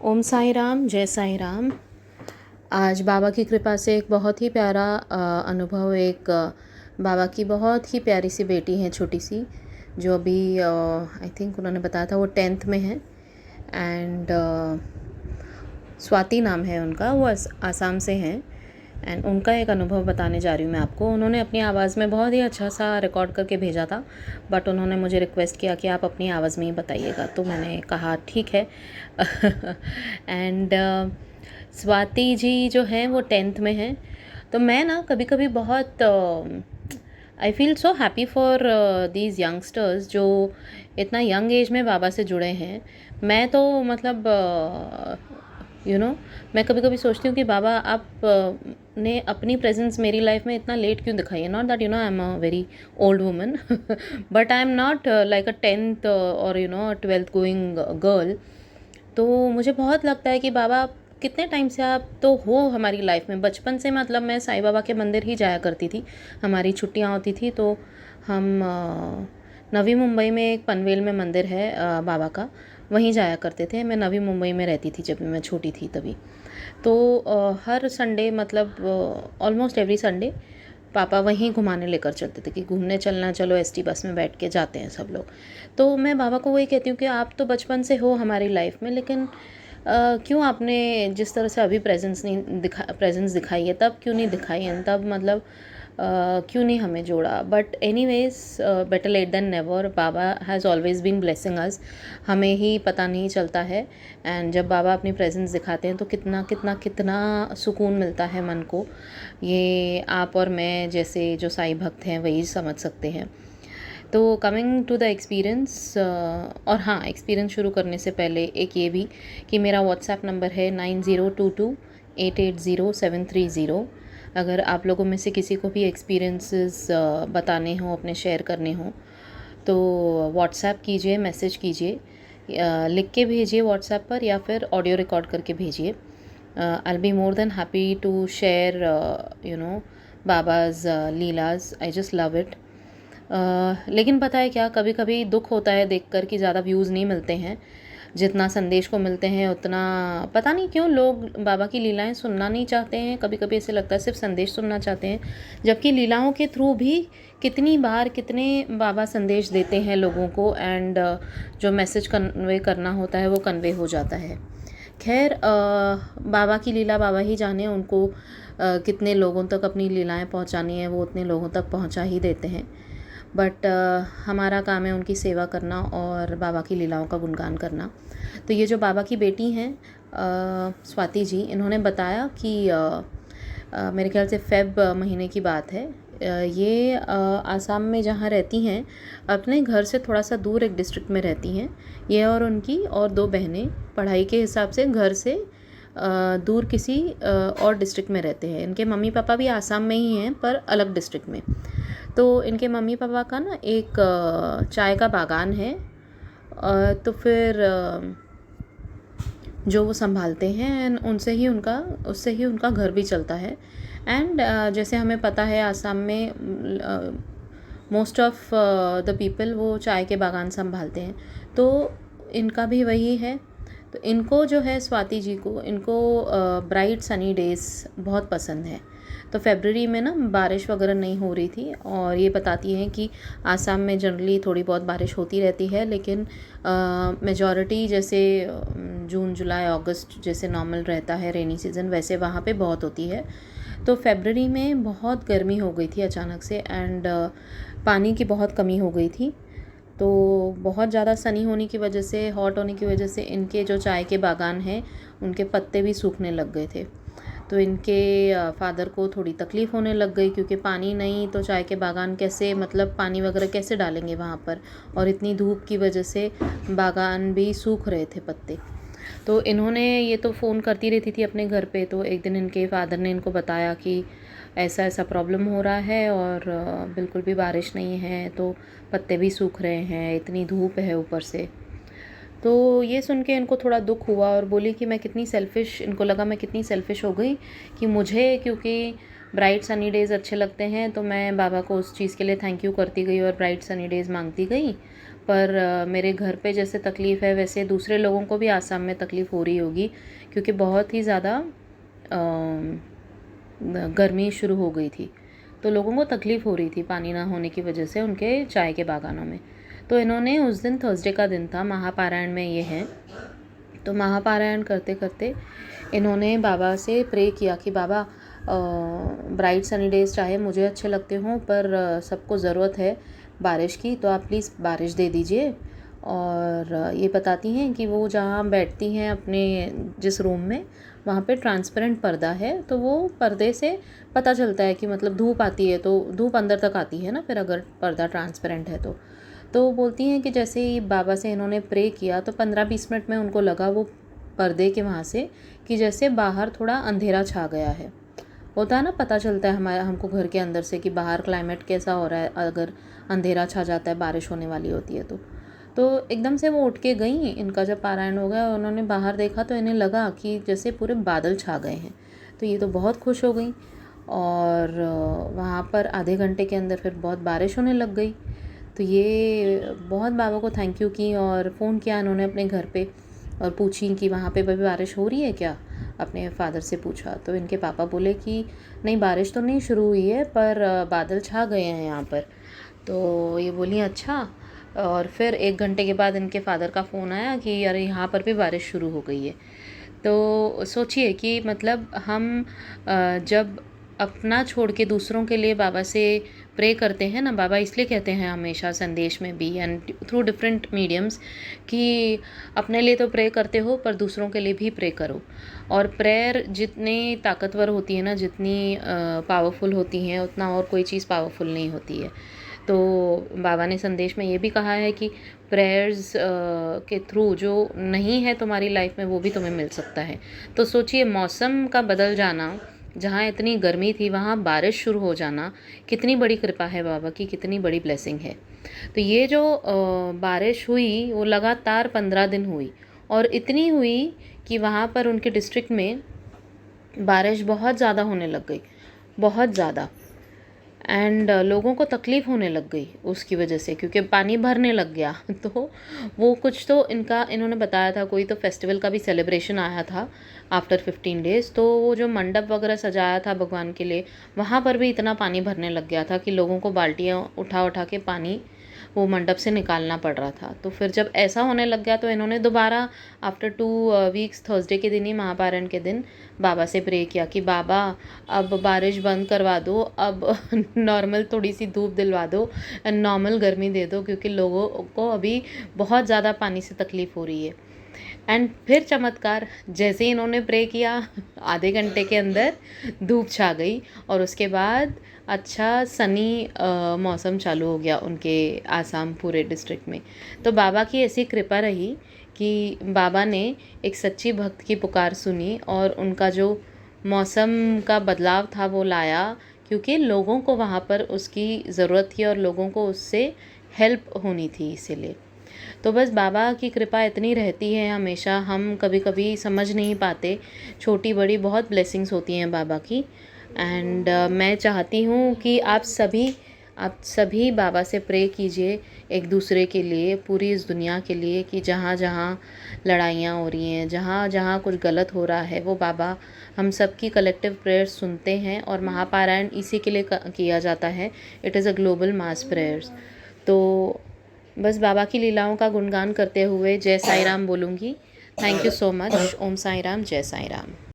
ओम साई राम, जय साई राम। आज बाबा की कृपा से एक बहुत ही प्यारा अनुभव, एक बाबा की बहुत ही प्यारी सी बेटी है, छोटी सी, जो अभी आई थिंक उन्होंने बताया था वो 10th में है। एंड स्वाति नाम है उनका, वो आसाम से हैं। एंड उनका एक अनुभव बताने जा रही हूँ मैं आपको। उन्होंने अपनी आवाज़ में बहुत ही अच्छा सा रिकॉर्ड करके भेजा था, बट उन्होंने मुझे रिक्वेस्ट किया कि आप अपनी आवाज़ में ही बताइएगा, तो मैंने कहा ठीक है। एंड स्वाति जी जो हैं वो 10th में हैं। तो मैं ना कभी कभी बहुत I feel so happy for these youngsters जो इतना यंग एज में बाबा से जुड़े हैं। मैं तो मतलब मैं कभी कभी सोचती हूँ कि बाबा आप ने अपनी प्रेजेंस मेरी लाइफ में इतना लेट क्यों दिखाई है। Not that I am a very old woman, but I am not like a 10th और 12th गोइंग गर्ल। तो मुझे बहुत लगता है कि बाबा आप कितने टाइम से आप तो हो हमारी लाइफ में। बचपन से मतलब मैं साईं बाबा के मंदिर ही जाया करती थी, हमारी छुट्टियां होती थी तो हम नवी मुंबई में एक पनवेल में मंदिर है बाबा का, वहीं जाया करते थे। मैं नवी मुंबई में रहती थी जब मैं छोटी थी तभी। तो हर संडे मतलब ऑलमोस्ट एवरी संडे पापा वहीं घुमाने लेकर चलते थे कि घूमने चलना, चलो एसटी बस में बैठ के जाते हैं सब लोग। तो मैं बाबा को वही कहती हूँ कि आप तो बचपन से हो हमारी लाइफ में, लेकिन क्यों आपने जिस तरह से अभी प्रेजेंस दिखाई है तब क्यों नहीं दिखाई है, तब मतलब क्यों नहीं हमें जोड़ा। But anyways, better late than never. Baba has always been blessing us, हमें ही पता नहीं चलता है। एंड जब बाबा अपनी प्रेजेंस दिखाते हैं तो कितना कितना कितना सुकून मिलता है मन को। ये आप और मैं जैसे जो साईं भक्त हैं वही समझ सकते हैं। तो कमिंग टू द एक्सपीरियंस, और हाँ, एक्सपीरियंस शुरू करने से पहले एक ये भी कि मेरा व्हाट्सएप नंबर है 9022880730। अगर आप लोगों में से किसी को भी एक्सपीरियंसेस बताने हों, अपने शेयर करने हों, तो व्हाट्सएप कीजिए, मैसेज कीजिए, लिख के भेजिए व्हाट्सएप पर या फिर ऑडियो रिकॉर्ड करके भेजिए। I be more than happy to share Baba's leelas. I just love it. लेकिन पता है क्या, कभी कभी दुख होता है देखकर कि ज़्यादा व्यूज़ नहीं मिलते हैं जितना संदेश को मिलते हैं उतना। पता नहीं क्यों लोग बाबा की लीलाएं सुनना नहीं चाहते हैं। कभी कभी ऐसे लगता है सिर्फ संदेश सुनना चाहते हैं, जबकि लीलाओं के थ्रू भी कितनी बार कितने बाबा संदेश देते हैं लोगों को। एंड जो मैसेज कन्वे करना होता है वो कन्वे हो जाता है। खैर, बाबा की लीला बाबा ही जाने, उनको कितने लोगों तक अपनी लीलाएं पहुंचानी है वो उतने लोगों तक पहुंचा ही देते हैं। बट हमारा काम है उनकी सेवा करना और बाबा की लीलाओं का गुणगान करना। तो ये जो बाबा की बेटी हैं स्वाति जी, इन्होंने बताया कि मेरे ख्याल से फेब महीने की बात है। ये आसाम में जहाँ रहती हैं, अपने घर से थोड़ा सा दूर एक डिस्ट्रिक्ट में रहती हैं। ये और उनकी और दो बहनें पढ़ाई के हिसाब से घर से दूर किसी और डिस्ट्रिक्ट में रहते हैं। इनके मम्मी पापा भी आसाम में ही हैं पर अलग डिस्ट्रिक्ट में। तो इनके मम्मी पापा का ना एक चाय का बागान है। तो फिर जो वो संभालते हैं उनसे ही उनका उससे ही उनका घर भी चलता है। एंड जैसे हमें पता है आसाम में मोस्ट ऑफ द पीपल वो चाय के बागान संभालते हैं, तो इनका भी वही है। तो इनको जो है स्वाति जी को, इनको ब्राइट सनी डेज़ बहुत पसंद है। तो फेबररी में ना बारिश वगैरह नहीं हो रही थी, और ये बताती हैं कि आसाम में जनरली थोड़ी बहुत बारिश होती रहती है, लेकिन मेजॉरिटी जैसे जून जुलाई अगस्त जैसे नॉर्मल रहता है रेनी सीज़न, वैसे वहाँ पे बहुत होती है। तो फेबररी में बहुत गर्मी हो गई थी अचानक से, एंड पानी की बहुत कमी हो गई थी। तो बहुत ज़्यादा सनी होने की वजह से, हॉट होने की वजह से इनके जो चाय के बागान हैं उनके पत्ते भी सूखने लग गए थे। तो इनके फादर को थोड़ी तकलीफ़ होने लग गई, क्योंकि पानी नहीं तो चाय के बागान कैसे, मतलब पानी वगैरह कैसे डालेंगे वहाँ पर, और इतनी धूप की वजह से बागान भी सूख रहे थे पत्ते। तो इन्होंने, ये तो फ़ोन करती रहती थी अपने घर पे, तो एक दिन इनके फादर ने इनको बताया कि ऐसा ऐसा प्रॉब्लम हो रहा है और बिल्कुल भी बारिश नहीं है, तो पत्ते भी सूख रहे हैं, इतनी धूप है ऊपर से। तो ये सुन के इनको थोड़ा दुख हुआ और बोली कि मैं कितनी सेल्फ़िश, इनको लगा मैं कितनी सेल्फ़िश हो गई कि मुझे क्योंकि ब्राइट सनी डेज़ अच्छे लगते हैं तो मैं बाबा को उस चीज़ के लिए थैंक यू करती गई और ब्राइट सनी डेज़ मांगती गई। पर मेरे घर पे जैसे तकलीफ़ है वैसे दूसरे लोगों को भी आसाम में तकलीफ़ हो रही होगी, क्योंकि बहुत ही ज़्यादा गर्मी शुरू हो गई थी, तो लोगों को तकलीफ़ हो रही थी पानी ना होने की वजह से उनके चाय के बागानों में। तो इन्होंने उस दिन थर्सडे का दिन था, महापारायण में ये है, तो महापारायण करते करते इन्होंने बाबा से प्रे किया कि बाबा ब्राइट सनी डेज़ चाहे मुझे अच्छे लगते हों, पर सबको ज़रूरत है बारिश की, तो आप प्लीज़ बारिश दे दीजिए। और ये बताती हैं कि वो जहाँ बैठती हैं अपने जिस रूम में, वहाँ पे ट्रांसपेरेंट पर्दा है, तो वो पर्दे से पता चलता है कि मतलब धूप आती है तो धूप अंदर तक आती है ना, फिर अगर पर्दा ट्रांसपेरेंट है तो वो बोलती हैं कि जैसे ही बाबा से इन्होंने प्रे किया तो 15-20 मिनट में उनको लगा वो पर्दे के वहाँ से कि जैसे बाहर थोड़ा अंधेरा छा गया है। होता है ना, पता चलता है हमारा हमको घर के अंदर से कि बाहर क्लाइमेट कैसा हो रहा है, अगर अंधेरा छा जाता है, बारिश होने वाली होती है तो एकदम से वो उठ के गई। इनका जब पारायण हो गया उन्होंने बाहर देखा तो इन्हें लगा कि जैसे पूरे बादल छा गए हैं, तो ये तो बहुत खुश हो गई। और वहाँ पर आधे घंटे के अंदर फिर बहुत बारिश होने लग गई। तो ये बहुत बाबा को थैंक यू की और फ़ोन किया इन्होंने अपने घर पे और पूछी कि वहाँ पे भी बारिश हो रही है क्या, अपने फादर से पूछा। तो इनके पापा बोले कि नहीं, बारिश तो नहीं शुरू हुई है, पर बादल छा गए हैं यहाँ पर। तो ये बोली अच्छा। और फिर 1 घंटे के बाद इनके फादर का फ़ोन आया कि अरे यहाँ पर भी बारिश शुरू हो गई है। तो सोचिए कि मतलब हम जब अपना छोड़ के दूसरों के लिए बाबा से प्रे करते हैं ना, बाबा इसलिए कहते हैं हमेशा संदेश में भी एंड थ्रू डिफरेंट मीडियम्स कि अपने लिए तो प्रे करते हो पर दूसरों के लिए भी प्रे करो। और प्रेयर जितनी ताकतवर होती है ना, जितनी पावरफुल होती हैं, उतना और कोई चीज़ पावरफुल नहीं होती है। तो बाबा ने संदेश में ये भी कहा है कि प्रेयर्स के थ्रू जो नहीं है तुम्हारी लाइफ में वो भी तुम्हें मिल सकता है। तो सोचिए, मौसम का बदल जाना, जहाँ इतनी गर्मी थी वहाँ बारिश शुरू हो जाना, कितनी बड़ी कृपा है बाबा की, कितनी बड़ी ब्लेसिंग है। तो ये जो बारिश हुई वो लगातार 15 दिन हुई और इतनी हुई कि वहाँ पर उनके डिस्ट्रिक्ट में बारिश बहुत ज़्यादा होने लग गई, बहुत ज़्यादा। एंड लोगों को तकलीफ़ होने लग गई उसकी वजह से, क्योंकि पानी भरने लग गया। तो वो कुछ तो इन्होंने बताया था, कोई तो फेस्टिवल का भी सेलिब्रेशन आया था आफ्टर 15 डेज़, तो वो जो मंडप वगैरह सजाया था भगवान के लिए, वहाँ पर भी इतना पानी भरने लग गया था कि लोगों को बाल्टियाँ उठा उठा के पानी वो मंडप से निकालना पड़ रहा था। तो फिर जब ऐसा होने लग गया तो इन्होंने दोबारा आफ्टर 2 वीक्स थर्सडे के दिन ही, महापारायण के दिन, बाबा से प्रे किया कि बाबा अब बारिश बंद करवा दो, अब नॉर्मल थोड़ी सी धूप दिलवा दो, नॉर्मल गर्मी दे दो, क्योंकि लोगों को अभी बहुत ज़्यादा पानी से तकलीफ़ हो रही है। एंड फिर चमत्कार, जैसे ही इन्होंने प्रे किया आधे घंटे के अंदर धूप छा गई और उसके बाद अच्छा सनी मौसम चालू हो गया उनके आसाम पूरे डिस्ट्रिक्ट में। तो बाबा की ऐसी कृपा रही कि बाबा ने एक सच्ची भक्त की पुकार सुनी और उनका जो मौसम का बदलाव था वो लाया, क्योंकि लोगों को वहाँ पर उसकी ज़रूरत थी और लोगों को उससे हेल्प होनी थी इसीलिए। तो बस बाबा की कृपा इतनी रहती है हमेशा, हम कभी कभी समझ नहीं पाते, छोटी बड़ी बहुत ब्लेसिंग्स होती हैं बाबा की। एंड मैं चाहती हूँ कि आप सभी बाबा से प्रे कीजिए एक दूसरे के लिए, पूरी इस दुनिया के लिए, कि जहाँ जहाँ लड़ाइयाँ हो रही हैं, जहाँ जहाँ कुछ गलत हो रहा है, वो बाबा हम सब की कलेक्टिव प्रेयर्स सुनते हैं। और महापारायण इसी के लिए किया जाता है, it is a global mass prayers. तो बस बाबा की लीलाओं का गुणगान करते हुए जय साईं राम बोलूँगी। Thank you so much. Om Sai Ram, जय साईं राम।